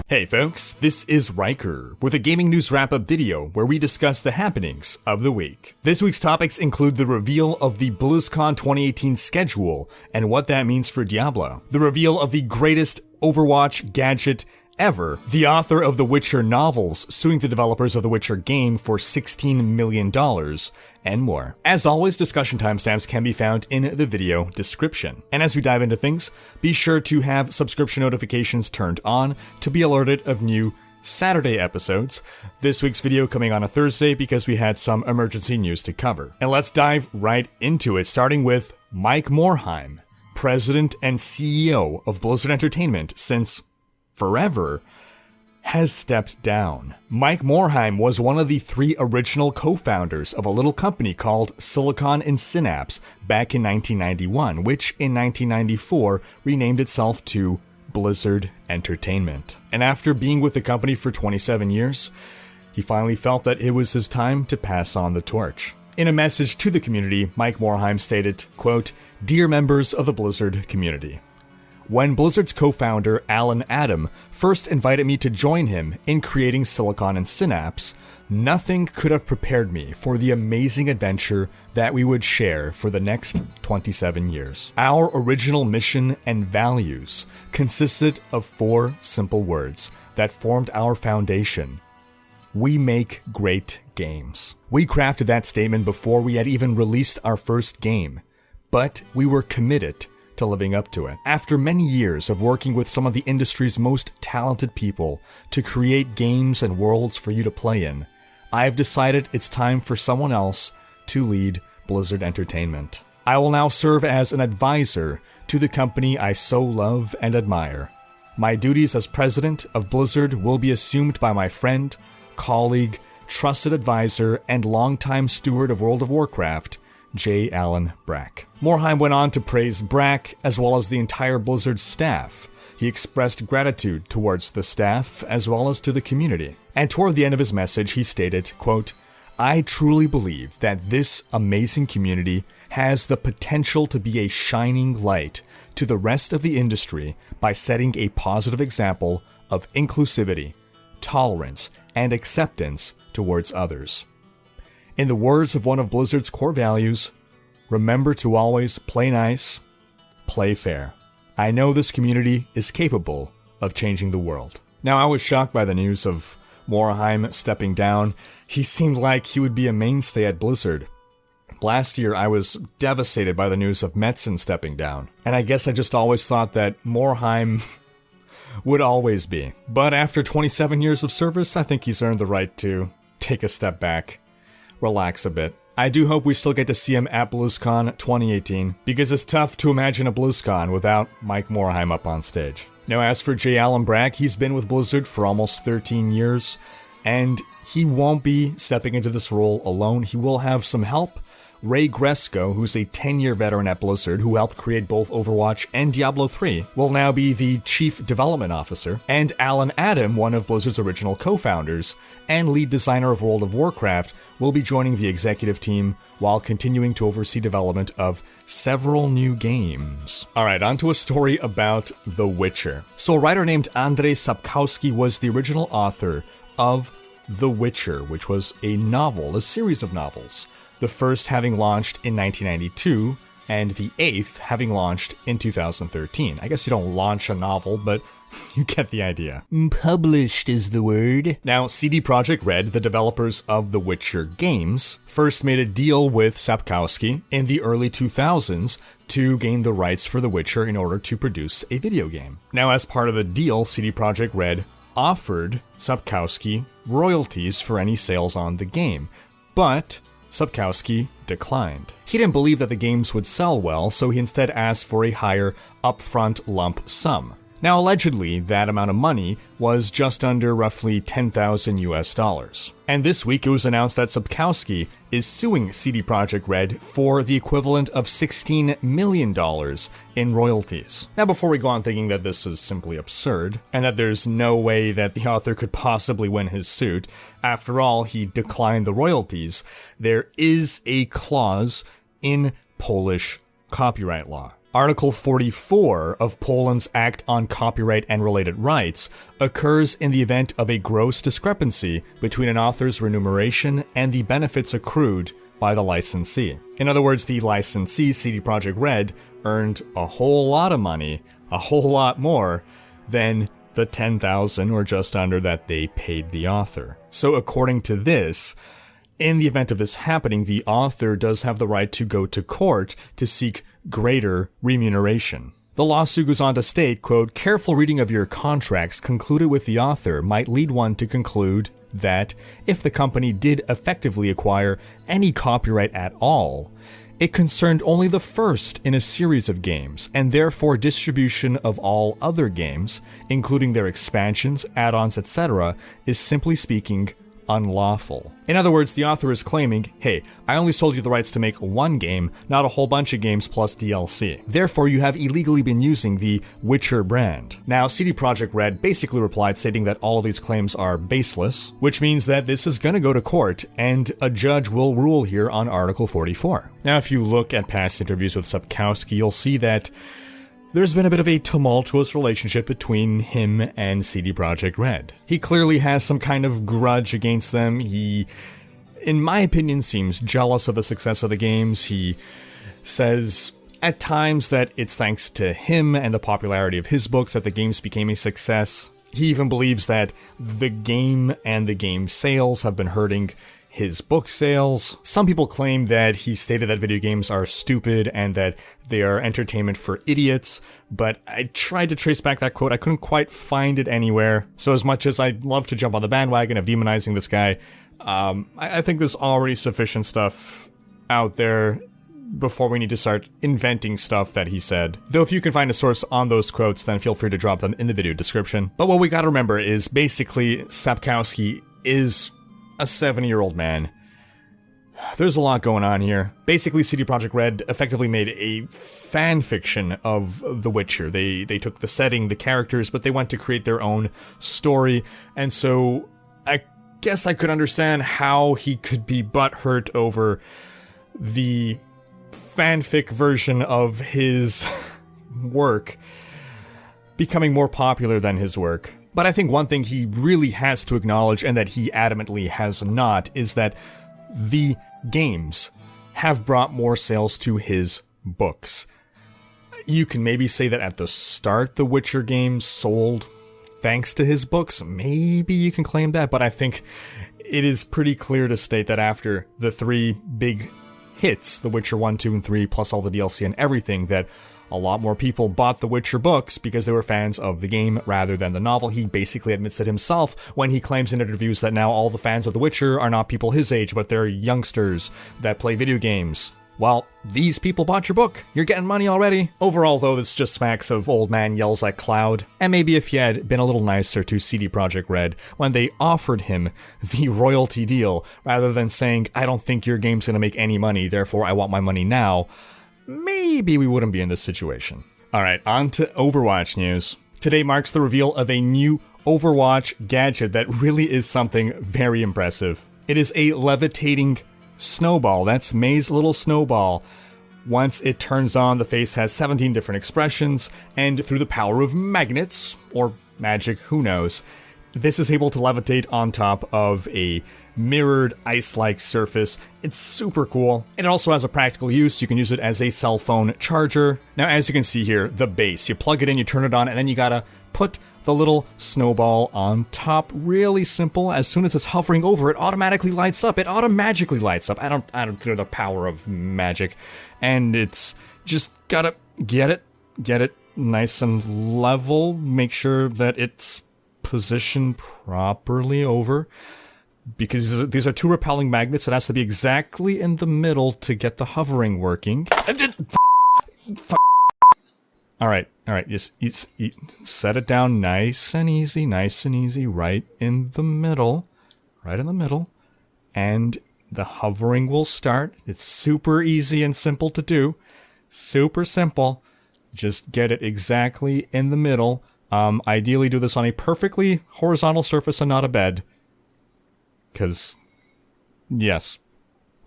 Hey folks, this is Rhykker with a gaming news wrap-up video where we discuss the happenings of the week. This week's topics include the reveal of the Blizzcon 2018 schedule and what that means for Diablo, the reveal of the greatest Overwatch gadget ever, the author of the Witcher novels suing the developers of the Witcher game for $16 million, and more. As always, discussion timestamps can be found in the video description. And as we dive into things, be sure to have subscription notifications turned on to be alerted of new Saturday episodes. This week's video coming on a Thursday because we had some emergency news to cover. And let's dive right into it, starting with Mike Morhaime, president and CEO of Blizzard Entertainment since forever, has stepped down. Mike Morhaime was one of the 3 original co-founders of a little company called Silicon and Synapse back in 1991, which in 1994 renamed itself to Blizzard Entertainment. And after being with the company for 27 years, he finally felt that it was his time to pass on the torch. In a message to the community, Mike Morhaime stated, quote, "Dear members of the Blizzard community, when Blizzard's co-founder Alan Adam first invited me to join him in creating Silicon and Synapse, nothing could have prepared me for the amazing adventure that we would share for the next 27 years. Our original mission and values consisted of 4 simple words that formed our foundation. We make great games. We crafted that statement before we had even released our first game, but we were committed to living up to it. After many years of working with some of the industry's most talented people to create games and worlds for you to play in, I have decided it's time for someone else to lead Blizzard Entertainment. I will now serve as an advisor to the company I so love and admire. My duties as president of Blizzard will be assumed by my friend, colleague, trusted advisor, and longtime steward of World of Warcraft, J. Allen Brack." Morhaime went on to praise Brack as well as the entire Blizzard staff. He expressed gratitude towards the staff as well as to the community. And toward the end of his message, he stated, quote, "I truly believe that this amazing community has the potential to be a shining light to the rest of the industry by setting a positive example of inclusivity, tolerance, and acceptance towards others. In the words of one of Blizzard's core values, remember to always play nice, play fair. I know this community is capable of changing the world." Now, I was shocked by the news of Morhaime stepping down. He seemed like he would be a mainstay at Blizzard. Last year, I was devastated by the news of Metzen stepping down. And I guess I just always thought that Morhaime would always be. But after 27 years of service, I think he's earned the right to take a step back, relax a bit. I do hope we still get to see him at BlizzCon 2018, because it's tough to imagine a BlizzCon without Mike Morhaime up on stage. Now, as for J. Allen Brack, he's been with Blizzard for almost 13 years, and he won't be stepping into this role alone. He will have some help. Ray Gresko, who's a 10-year veteran at Blizzard who helped create both Overwatch and Diablo 3, will now be the Chief Development Officer, and Alan Adam, one of Blizzard's original co-founders and lead designer of World of Warcraft, will be joining the executive team while continuing to oversee development of several new games. Alright, on to a story about The Witcher. So a writer named Andrzej Sapkowski was the original author of The Witcher, which was a novel, a series of novels. The first having launched in 1992, and the 8th having launched in 2013. I guess you don't launch a novel, but you get the idea. Published is the word. Now, CD PROJEKT RED, the developers of The Witcher games, first made a deal with Sapkowski in the early 2000s to gain the rights for The Witcher in order to produce a video game. Now, as part of the deal, CD PROJEKT RED offered Sapkowski royalties for any sales on the game, but Sapkowski declined. He didn't believe that the games would sell well, so he instead asked for a higher upfront lump sum. Now, allegedly, that amount of money was just under roughly $10,000 US. And this week it was announced that Sapkowski is suing CD PROJEKT RED for the equivalent of $16 million in royalties. Now, before we go on thinking that this is simply absurd, and that there's no way that the author could possibly win his suit, after all, he declined the royalties, there is a clause in Polish copyright law. Article 44 of Poland's Act on Copyright and Related Rights occurs in the event of a gross discrepancy between an author's remuneration and the benefits accrued by the licensee. In other words, the licensee, CD PROJEKT RED, earned a whole lot of money, a whole lot more than the 10,000 or just under that they paid the author. So according to this, in the event of this happening, the author does have the right to go to court to seek greater remuneration. The lawsuit goes on to state, quote, "Careful reading of your contracts concluded with the author might lead one to conclude that if the company did effectively acquire any copyright at all, it concerned only the first in a series of games, and therefore distribution of all other games, including their expansions, add-ons, etc., is simply speaking unlawful." In other words, the author is claiming, hey, I only sold you the rights to make one game, not a whole bunch of games plus DLC. Therefore, you have illegally been using the Witcher brand. Now, CD PROJEKT RED basically replied stating that all of these claims are baseless, which means that this is gonna go to court, and a judge will rule here on Article 44. Now, if you look at past interviews with Sapkowski, you'll see that there's been a bit of a tumultuous relationship between him and CD PROJEKT RED. He clearly has some kind of grudge against them. He, in my opinion, seems jealous of the success of the games. He says at times that it's thanks to him and the popularity of his books that the games became a success. He even believes that the game and the game sales have been hurting his book sales. Some people claim that he stated that video games are stupid and that they are entertainment for idiots, but I tried to trace back that quote. I couldn't quite find it anywhere. So as much as I'd love to jump on the bandwagon of demonizing this guy, I think there's already sufficient stuff out there before we need to start inventing stuff that he said. Though if you can find a source on those quotes, then feel free to drop them in the video description. But what we gotta remember is basically Sapkowski is a 70-year-old man. There's a lot going on here. Basically, CD PROJEKT RED effectively made a fan fiction of The Witcher. They took the setting, the characters, but they went to create their own story, and so I guess I could understand how he could be butthurt over the fanfic version of his work becoming more popular than his work. But I think one thing he really has to acknowledge, and that he adamantly has not, is that the games have brought more sales to his books. You can maybe say that at the start the Witcher games sold thanks to his books. Maybe you can claim that, but I think it is pretty clear to state that after the three big hits, The Witcher 1, 2, and 3, plus all the DLC and everything, that a lot more people bought the Witcher books because they were fans of the game rather than the novel. He basically admits it himself when he claims in interviews that now all the fans of The Witcher are not people his age, but they're youngsters that play video games. Well, these people bought your book. You're getting money already. Overall, though, this just smacks of old man yells at cloud. And maybe if you had been a little nicer to CD PROJEKT RED when they offered him the royalty deal, rather than saying, I don't think your game's gonna make any money, therefore I want my money now, maybe we wouldn't be in this situation. Alright, on to Overwatch news. Today marks the reveal of a new Overwatch gadget that really is something very impressive. It is a levitating snowball. That's Mei's little snowball. Once it turns on, the face has 17 different expressions, and through the power of magnets, or magic, who knows, this is able to levitate on top of a mirrored ice-like surface. It's super cool. And it also has a practical use. You can use it as a cell phone charger. Now, as you can see here, the base. You plug it in, you turn it on, and then you gotta put the little snowball on top. Really simple. As soon as it's hovering over, it automatically lights up. It automagically lights up. I don't know the power of magic. And it's just gotta get it nice and level. Make sure that it's positioned properly over, because these are two repelling magnets. It has to be exactly in the middle to get the hovering working. Alright, just set it down nice and easy, right in the middle, and the hovering will start. It's super easy and simple to do, super simple. Just get it exactly in the middle. Ideally do this on a perfectly horizontal surface and not a bed. Because, yes,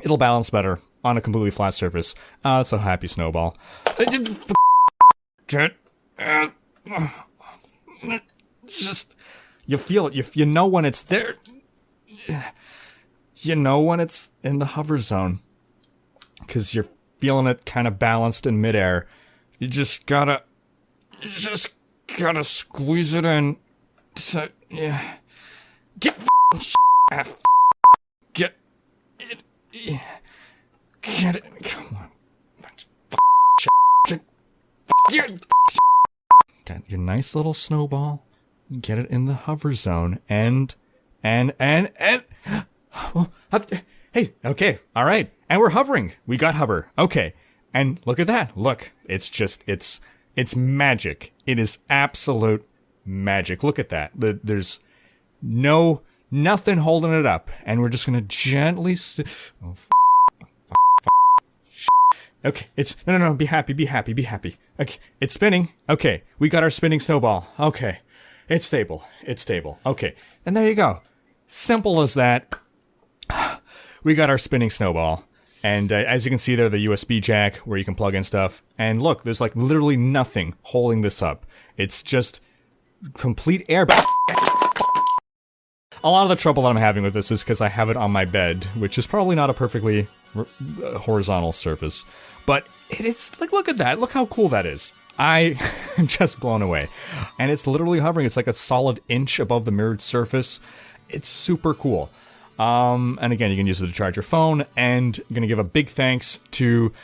it'll balance better on a completely flat surface. It's a happy snowball. Get just, you feel it. You know when it's there. You know when it's in the hover zone. Because you're feeling it kind of balanced in midair. You just gotta squeeze it in. So, yeah. Get Get it. Get it. Come on. Got your nice little snowball. Get it in the hover zone. And. Hey, okay, alright. And we're hovering. We got hover. Okay. And look at that. Look. It's magic. It is absolute magic. Look at that. There's nothing holding it up. And we're just gonna gently okay, no, be happy. Okay, it's spinning. Okay, we got our spinning snowball. Okay, it's stable. Okay, and there you go. Simple as that. We got our spinning snowball. And as you can see there, the USB jack where you can plug in stuff. And look, there's like literally nothing holding this up. It's just complete air. A lot of the trouble that I'm having with this is because I have it on my bed, which is probably not a perfectly horizontal surface. But it is, like, look at that. Look how cool that is. I am just blown away. And it's literally hovering. It's like a solid inch above the mirrored surface. It's super cool. And again, you can use it to charge your phone. And I'm going to give a big thanks to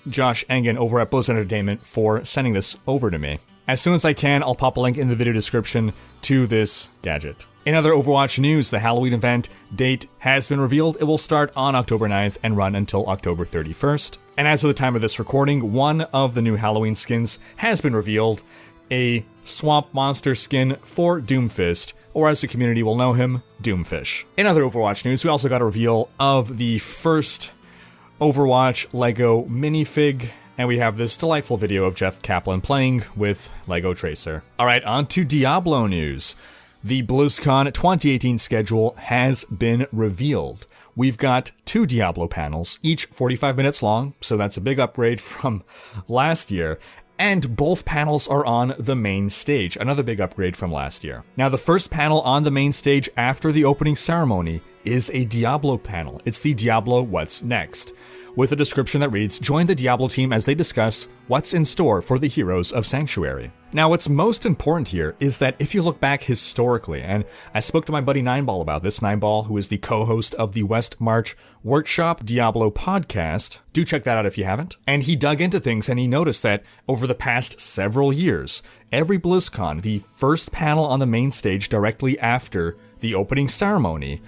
Josh Engen over at Blizzard Entertainment for sending this over to me. As soon as I can, I'll pop a link in the video description to this gadget. In other Overwatch news, the Halloween event date has been revealed. It will start on October 9th and run until October 31st. And as of the time of this recording, one of the new Halloween skins has been revealed, a swamp monster skin for Doomfist, or as the community will know him, Doomfish. In other Overwatch news, we also got a reveal of the first Overwatch Lego minifig, and we have this delightful video of Jeff Kaplan playing with Lego Tracer. Alright, on to Diablo news. The BlizzCon 2018 schedule has been revealed. We've got 2 Diablo panels, each 45 minutes long, so that's a big upgrade from last year. And both panels are on the main stage, another big upgrade from last year. Now, the first panel on the main stage after the opening ceremony is a Diablo panel. It's the Diablo What's Next, with a description that reads, "Join the Diablo team as they discuss what's in store for the heroes of Sanctuary." Now, what's most important here is that if you look back historically, and I spoke to my buddy Nineball about this, Nineball, who is the co-host of the West March Workshop Diablo podcast. Do check that out if you haven't. And he dug into things and he noticed that over the past several years, every BlizzCon, the first panel on the main stage directly after the opening ceremony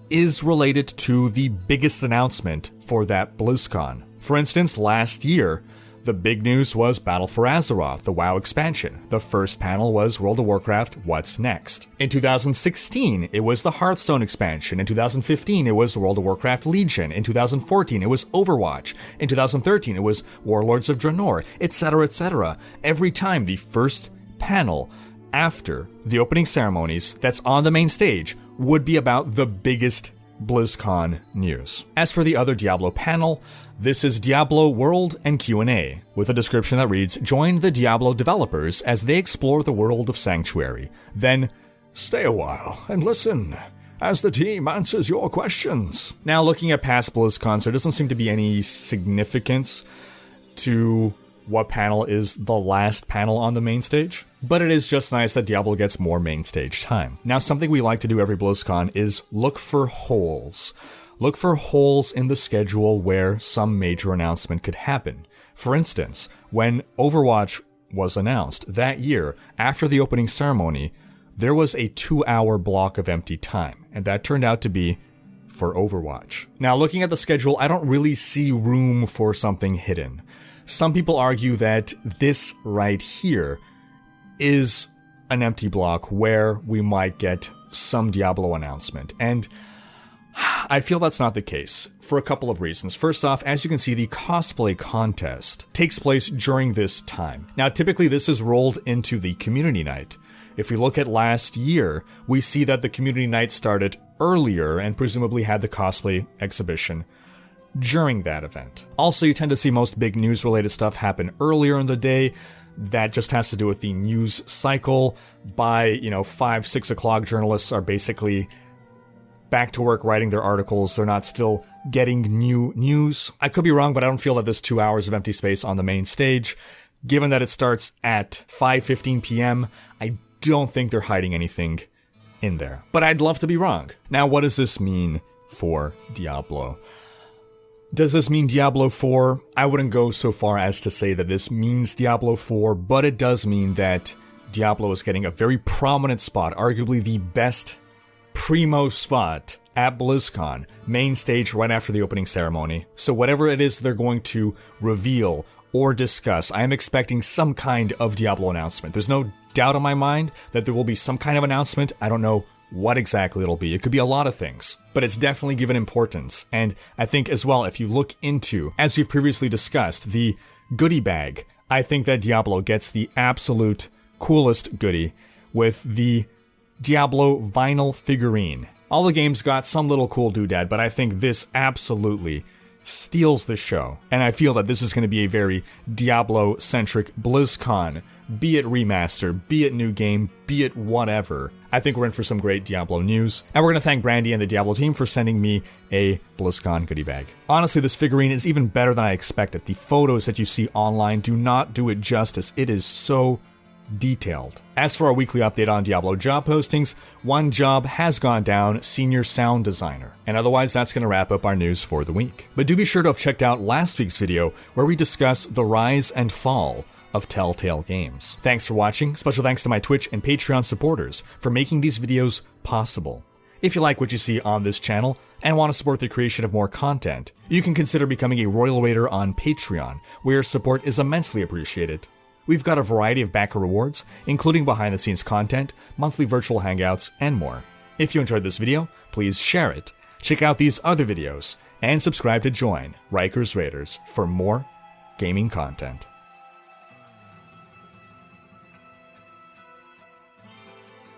is related to the biggest announcement for that BlizzCon. For instance, last year, the big news was Battle for Azeroth, the WoW expansion. The first panel was World of Warcraft, What's Next? In 2016, it was the Hearthstone expansion. In 2015, it was World of Warcraft Legion. In 2014, it was Overwatch. In 2013, it was Warlords of Draenor, etc., etc. Every time the first panel after the opening ceremonies that's on the main stage would be about the biggest BlizzCon news. As for the other Diablo panel, this is Diablo World and Q&A, with a description that reads, "Join the Diablo developers as they explore the world of Sanctuary. Then, stay a while and listen as the team answers your questions." Now, looking at past BlizzCons, there doesn't seem to be any significance to what panel is the last panel on the main stage, but it is just nice that Diablo gets more main stage time. Now, something we like to do every BlizzCon is look for holes. Look for holes in the schedule where some major announcement could happen. For instance, when Overwatch was announced that year, after the opening ceremony, there was a 2-hour block of empty time, and that turned out to be for Overwatch. Now, looking at the schedule, I don't really see room for something hidden. Some people argue that this right here is an empty block where we might get some Diablo announcement, and I feel that's not the case for a couple of reasons. First off, as you can see, the cosplay contest takes place during this time. Now, typically this is rolled into the community night. If we look at last year, we see that the community night started earlier and presumably had the cosplay exhibition during that event. Also, you tend to see most big news-related stuff happen earlier in the day. That just has to do with the news cycle. By, 5, 6 o'clock, journalists are basically back to work writing their articles. They're not still getting new news. I could be wrong, but I don't feel that this 2 hours of empty space on the main stage, given that it starts at 5:15 p.m., I don't think they're hiding anything in there. But I'd love to be wrong. Now, what does this mean for Diablo? Does this mean Diablo 4? I wouldn't go so far as to say that this means Diablo 4, but it does mean that Diablo is getting a very prominent spot, arguably the best primo spot at BlizzCon, main stage right after the opening ceremony. So whatever it is they're going to reveal or discuss, I am expecting some kind of Diablo announcement. There's no doubt in my mind that there will be some kind of announcement. I don't know what exactly it'll be. It could be a lot of things, but it's definitely given importance. And I think as well, if you look into, as we've previously discussed, the goodie bag, I think that Diablo gets the absolute coolest goodie with the Diablo vinyl figurine. All the games got some little cool doodad, but I think this absolutely steals the show. And I feel that this is going to be a very Diablo-centric BlizzCon, be it remaster, be it new game, be it whatever. I think we're in for some great Diablo news. And we're going to thank Brandy and the Diablo team for sending me a BlizzCon goodie bag. Honestly, this figurine is even better than I expected. The photos that you see online do not do it justice. It is so detailed. As for our weekly update on Diablo job postings, one job has gone down, senior sound designer. And otherwise, that's going to wrap up our news for the week. But do be sure to have checked out last week's video where we discuss the rise and fall of Telltale Games. Thanks for watching. Special thanks to my Twitch and Patreon supporters for making these videos possible. If you like what you see on this channel and want to support the creation of more content, you can consider becoming a Royal Raider on Patreon, where your support is immensely appreciated. We've got a variety of backer rewards, including behind-the-scenes content, monthly virtual hangouts, and more. If you enjoyed this video, please share it, check out these other videos, and subscribe to join Rhykkers Raiders for more gaming content.